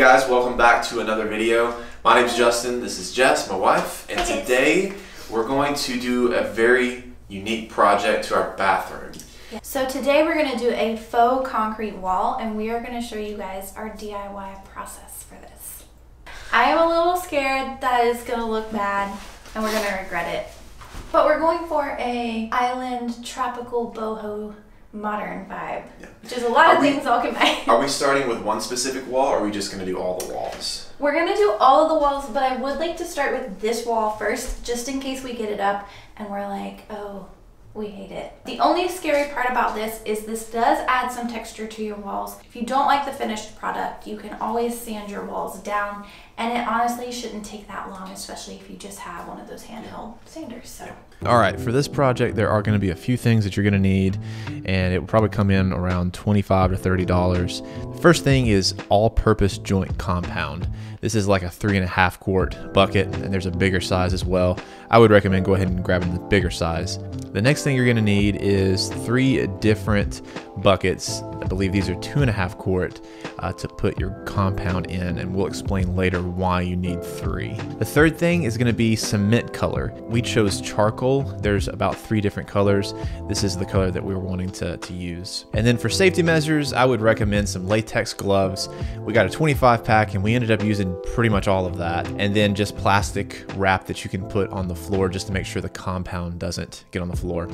guys, welcome back to another video. My name is Justin, this is Jess, my wife, and today we're going to do a very unique project to our bathroom. So today we're going to do a faux concrete wall, and we are going to show you guys our DIY process for this. I am a little scared that it's going to look bad and we're going to regret it. But we're going for a island tropical boho modern vibe, which is a lot of things all combined. Are we starting with one specific wall, or are we just going to do all the walls? We're going to do all of the walls, but I would like to start with this wall first, just in case we get it up and we're like, oh, we hate it. The only scary part about this is this does add some texture to your walls. If you don't like the finished product, you can always sand your walls down, and it honestly shouldn't take that long, especially if you just have one of those handheld sanders. So. All right, for this project, there are going to be a few things that you're going to need, and it will probably come in around $25 to $30. The first thing is all-purpose joint compound. This is like a 3.5 quart bucket, and there's a bigger size as well. I would recommend go ahead and grabbing the bigger size. The next thing you're going to need is 3 different buckets. I believe these are 2.5 quart to put your compound in, and we'll explain later why you need 3. The third thing is going to be cement color. We chose charcoal. There's about 3 different colors. This is the color that we were wanting to use. And then for safety measures, I would recommend some latex gloves. We got a 25 pack and we ended up using pretty much all of that. And then just plastic wrap that you can put on the floor just to make sure the compound doesn't get on the floor.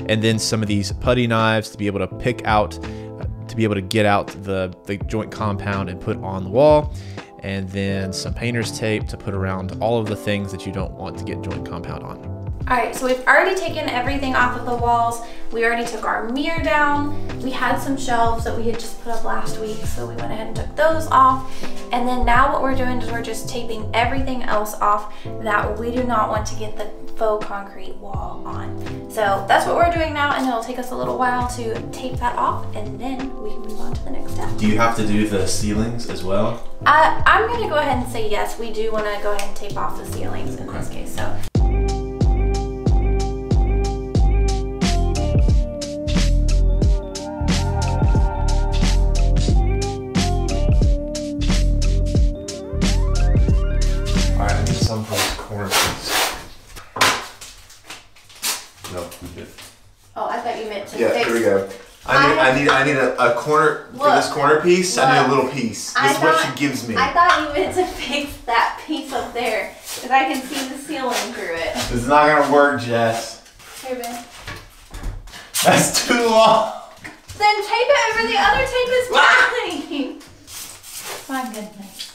And then some of these putty knives to be able to pick out, to be able to get out the joint compound and put on the wall. And then some painter's tape to put around all of the things that you don't want to get joint compound on. Alright, so we've already taken everything off of the walls. We already took our mirror down. We had some shelves that we had just put up last week, so we went ahead and took those off. And then now what we're doing is we're just taping everything else off that we do not want to get the faux concrete wall on. So that's what we're doing now, and it'll take us a little while to tape that off, and then we can move on to the next step. Do you have to do the ceilings as well? I'm going to go ahead and say yes, we do want to go ahead and tape off the ceilings in this case. So. Some from this corner piece. No, we did. Oh, I thought you meant to. Yeah, here we go. I need a corner for this corner piece. I need a little piece. This is what she gives me. I thought you meant to fix that piece up there, because I can see the ceiling through it. This is not gonna work, Jess. Here, Ben. That's too long. Then tape it over the other tape is fine. My goodness.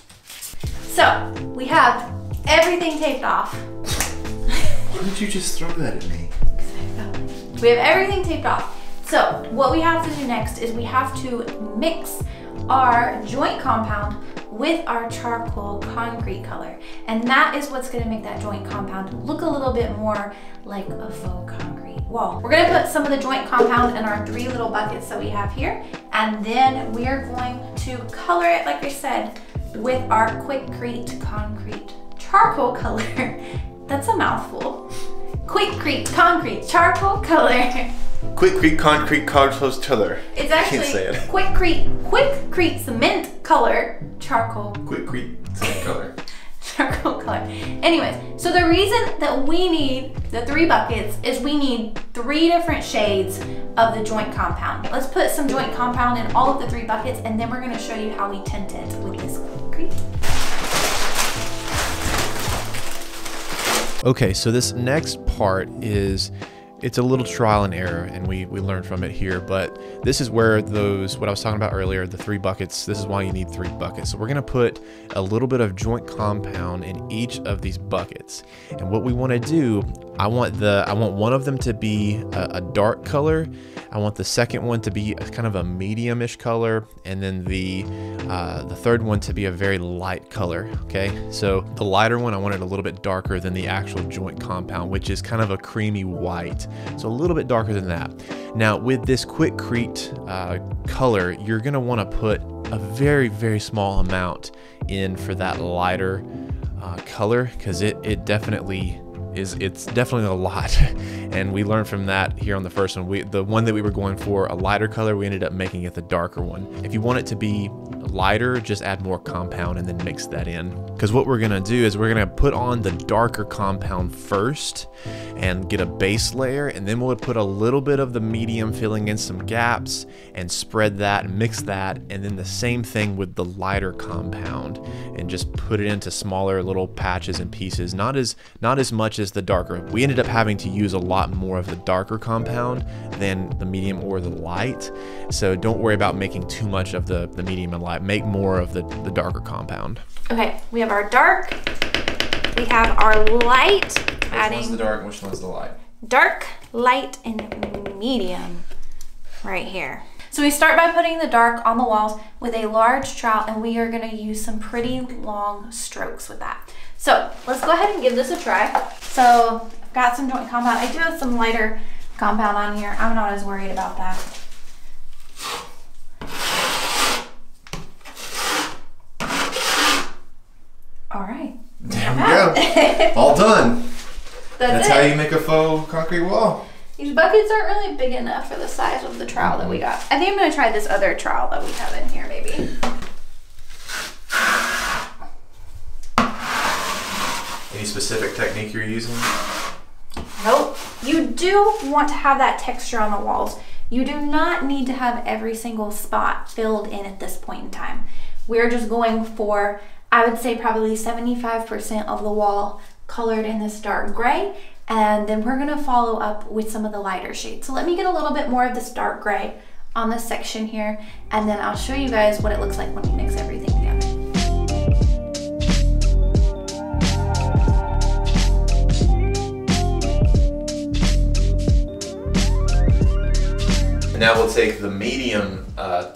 So we have everything taped off. Why did you just throw that at me? We have everything taped off. So what we have to do next is we have to mix our joint compound with our charcoal concrete color. And that is what's gonna make that joint compound look a little bit more like a faux concrete wall. We're gonna put some of the joint compound in our 3 little buckets that we have here. And then we are going to color it, like I said, with our Quikrete concrete charcoal color. That's a mouthful. Quikrete concrete charcoal color. Quikrete concrete compost color. It's actually Quikrete cement color charcoal. Quikrete cement color. Charcoal color. Anyways, so the reason that we need the 3 buckets is we need 3 different shades of the joint compound. Let's put some joint compound in all of the 3 buckets, and then we're going to show you how we tint it with this Quikrete. Okay, so this next part is, it's a little trial and error, and we learned from it here, but this is where what I was talking about earlier, the 3 buckets, this is why you need 3 buckets. So we're gonna put a little bit of joint compound in each of these buckets. And what we wanna do, I want one of them to be a dark color. I want the second one to be kind of a medium-ish color, and then the third one to be a very light color, okay? So the lighter one, I want it a little bit darker than the actual joint compound, which is kind of a creamy white. So a little bit darker than that. Now with this Quikrete color, you're gonna wanna put a very, very small amount in for that lighter color, because it's definitely a lot. And we learned from that here on the first one. The one that we were going for, a lighter color, we ended up making it the darker one. If you want it to be a lighter, just add more compound and then mix that in. Because what we're gonna do is we're gonna put on the darker compound first and get a base layer, and then we'll put a little bit of the medium filling in some gaps and spread that and mix that, and then the same thing with the lighter compound and just put it into smaller little patches and pieces, not as much as the darker. We ended up having to use a lot more of the darker compound than the medium or the light, so don't worry about making too much of the medium and light. Make more of the darker compound. Okay, we have our dark, we have our light. Which one's the dark and which one's the light? Dark, light, and medium right here. So we start by putting the dark on the walls with a large trout, and we are gonna use some pretty long strokes with that. So let's go ahead and give this a try. So I've got some joint compound. I do have some lighter compound on here. I'm not as worried about that. All right. There we go. All done. That's it. how you make a faux concrete wall. These buckets aren't really big enough for the size of the trowel that we got. I think I'm gonna try this other trowel that we have in here maybe. Any specific technique you're using? Nope. You do want to have that texture on the walls. You do not need to have every single spot filled in at this point in time. We're just going for, I would say probably 75% of the wall colored in this dark gray, and then we're gonna follow up with some of the lighter shades. So let me get a little bit more of this dark gray on this section here, and then I'll show you guys what it looks like when we mix everything together. And now we'll take the medium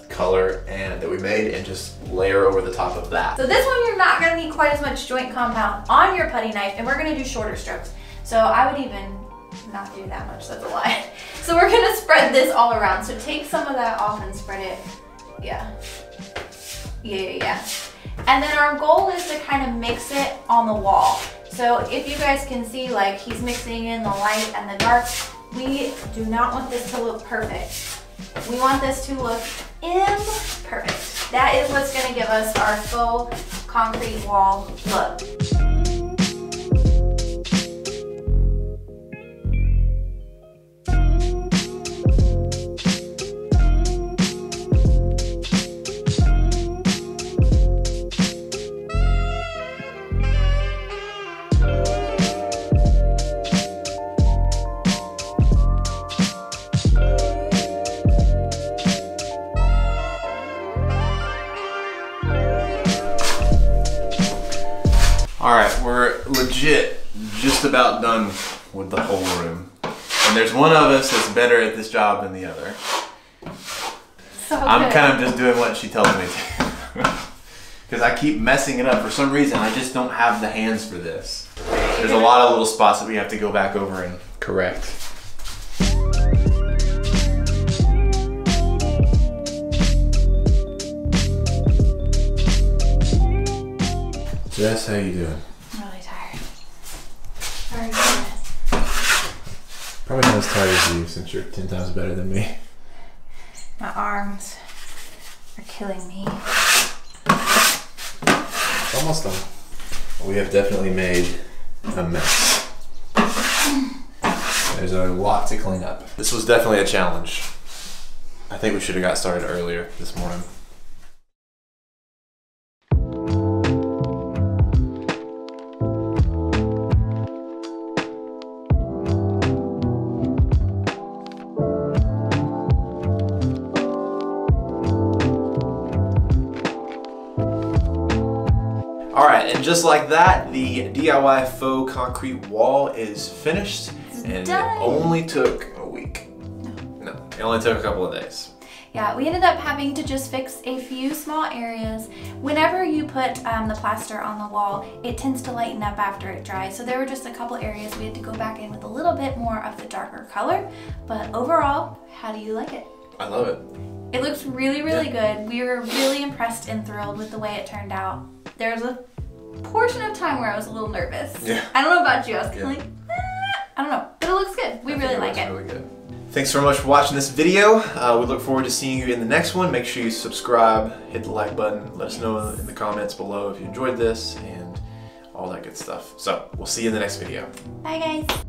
color that we made and just layer over the top of that. So this one you're not gonna need quite as much joint compound on your putty knife, and we're gonna do shorter strokes. So I would even not do that much, that's a lot. So we're gonna spread this all around. So take some of that off and spread it, yeah. And then our goal is to kind of mix it on the wall. So if you guys can see, like he's mixing in the light and the dark, we do not want this to look perfect. We want this to look imperfect. That is what's gonna give us our faux concrete wall look. All right, we're legit just about done with the whole room. And there's one of us that's better at this job than the other. So I'm good. kind of just doing what she tells me to. Because I keep messing it up. For some reason, I just don't have the hands for this. There's a lot of little spots that we have to go back over and correct. Jess, how you doing? I'm really tired. How are you doing? Probably not as tired as you since you're 10 times better than me. My arms are killing me. Almost done. We have definitely made a mess. There's a lot to clean up. This was definitely a challenge. I think we should have got started earlier this morning. Alright, and just like that, the DIY faux concrete wall is finished, and done. it only took a week. No, it only took a couple of days. Yeah, we ended up having to just fix a few small areas. Whenever you put the plaster on the wall, it tends to lighten up after it dries. So there were just a couple areas we had to go back in with a little bit more of the darker color. But overall, how do you like it? I love it. It looks really, really good. We were really impressed and thrilled with the way it turned out. There was a portion of time where I was a little nervous. Yeah. I don't know about you, I was kind of like, I don't know, but it looks good. We really like it. Really good. Thanks so much for watching this video. We look forward to seeing you in the next one. Make sure you subscribe, hit the like button, let us know in the comments below if you enjoyed this, and all that good stuff. So we'll see you in the next video. Bye guys.